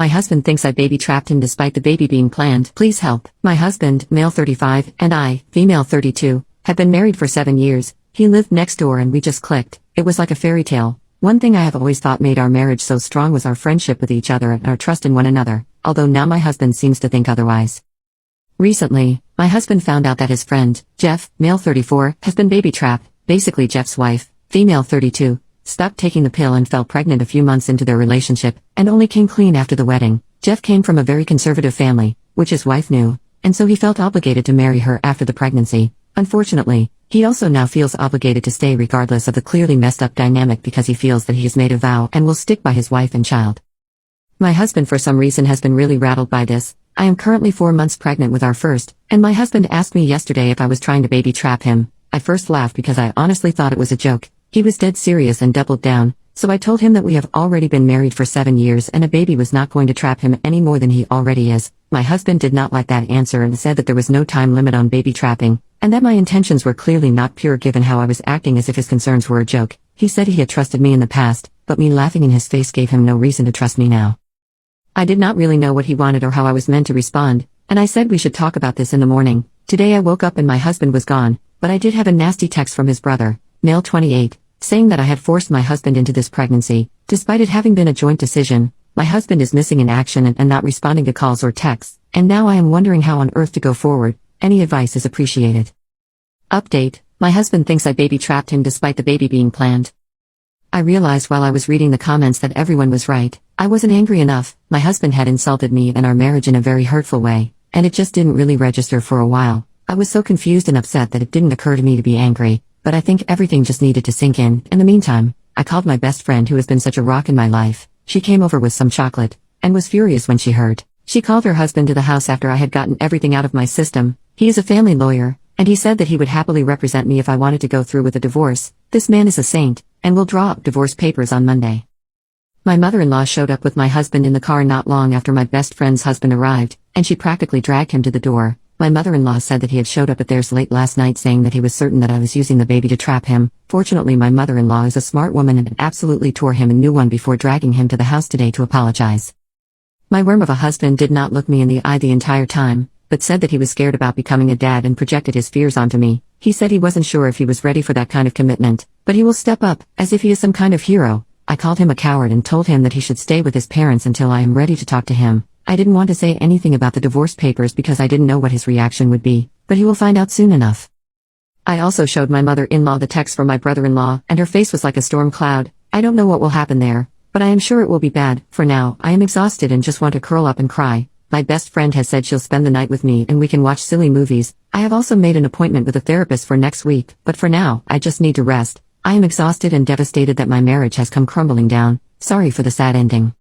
My husband thinks I baby trapped him despite the baby being planned. Please help. My husband, male 35, and I, female 32, have been married for 7 years. He lived next door and we just clicked. It was like a fairy tale. One thing I have always thought made our marriage so strong was our friendship with each other and our trust in one another, although now my husband seems to think otherwise. Recently, my husband found out that his friend, Jeff, male 34, has been baby trapped. Basically Jeff's wife, female 32, stopped taking the pill and fell pregnant a few months into their relationship, and only came clean after the wedding. Jeff came from a very conservative family, which his wife knew, and so he felt obligated to marry her after the pregnancy. Unfortunately, he also now feels obligated to stay regardless of the clearly messed up dynamic because he feels that he has made a vow and will stick by his wife and child. My husband for some reason has been really rattled by this. I am currently 4 months pregnant with our first, and my husband asked me yesterday if I was trying to baby trap him. I first laughed because I honestly thought it was a joke. He was dead serious and doubled down, so I told him that we have already been married for 7 years and a baby was not going to trap him any more than he already is. My husband did not like that answer and said that there was no time limit on baby trapping, and that my intentions were clearly not pure given how I was acting as if his concerns were a joke. He said he had trusted me in the past, but me laughing in his face gave him no reason to trust me now. I did not really know what he wanted or how I was meant to respond, and I said we should talk about this in the morning. Today I woke up and my husband was gone, but I did have a nasty text from his brother, male 28, saying that I had forced my husband into this pregnancy. Despite it having been a joint decision, my husband is missing in action and not responding to calls or texts, and now I am wondering how on earth to go forward. Any advice is appreciated. Update: my husband thinks I baby trapped him despite the baby being planned. I realized while I was reading the comments that everyone was right. I wasn't angry enough. My husband had insulted me and our marriage in a very hurtful way, and it just didn't really register for a while. I was so confused and upset that it didn't occur to me to be angry, but I think everything just needed to sink in. In the meantime, I called my best friend who has been such a rock in my life. She came over with some chocolate, and was furious when she heard. She called her husband to the house after I had gotten everything out of my system. He is a family lawyer, and he said that he would happily represent me if I wanted to go through with a divorce. This man is a saint, and will draw up divorce papers on Monday. My mother-in-law showed up with my husband in the car not long after my best friend's husband arrived, and she practically dragged him to the door. My mother-in-law said that he had showed up at theirs late last night saying that he was certain that I was using the baby to trap him. Fortunately my mother-in-law is a smart woman and absolutely tore him a new one before dragging him to the house today to apologize. My worm of a husband did not look me in the eye the entire time, but said that he was scared about becoming a dad and projected his fears onto me. He said he wasn't sure if he was ready for that kind of commitment, but he will step up, as if he is some kind of hero. I called him a coward and told him that he should stay with his parents until I am ready to talk to him. I didn't want to say anything about the divorce papers because I didn't know what his reaction would be, but he will find out soon enough. I also showed my mother-in-law the text from my brother-in-law, and her face was like a storm cloud. I don't know what will happen there, but I am sure it will be bad. For now, I am exhausted and just want to curl up and cry. My best friend has said she'll spend the night with me and we can watch silly movies. I have also made an appointment with a therapist for next week, but for now, I just need to rest. I am exhausted and devastated that my marriage has come crumbling down. Sorry for the sad ending.